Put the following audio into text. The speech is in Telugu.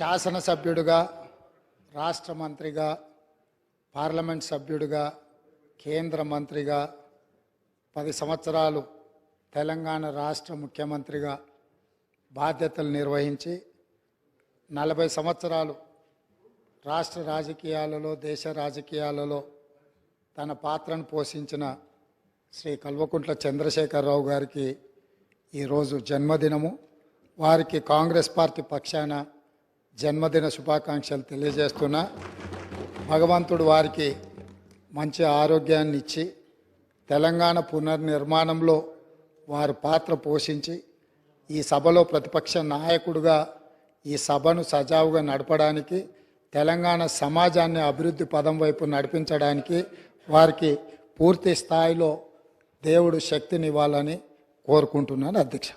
శాసనసభ్యుడిగా, రాష్ట్ర మంత్రిగా, పార్లమెంట్ సభ్యుడిగా, కేంద్ర మంత్రిగా 10 సంవత్సరాలు తెలంగాణ రాష్ట్ర ముఖ్యమంత్రిగా బాధ్యతలు నిర్వహించి 40 సంవత్సరాలు రాష్ట్ర రాజకీయాలలో, దేశ రాజకీయాలలో తన పాత్రను పోషించిన శ్రీ కల్వకుంట్ల చంద్రశేఖరరావు గారికి ఈరోజు జన్మదినము. వారికి కాంగ్రెస్ పార్టీ పక్షాన జన్మదిన శుభాకాంక్షలు తెలియజేస్తున్నా. భగవంతుడు వారికి మంచి ఆరోగ్యాన్ని ఇచ్చి తెలంగాణ పునర్నిర్మాణంలో వారు పాత్ర పోషించి ఈ సభలో ప్రతిపక్ష నాయకుడిగా ఈ సభను సజావుగా నడపడానికి, తెలంగాణ సమాజాన్ని అభివృద్ధి పదం వైపు నడిపించడానికి వారికి పూర్తి స్థాయిలో దేవుడు శక్తినివ్వాలని కోరుకుంటున్నాను అధ్యక్ష.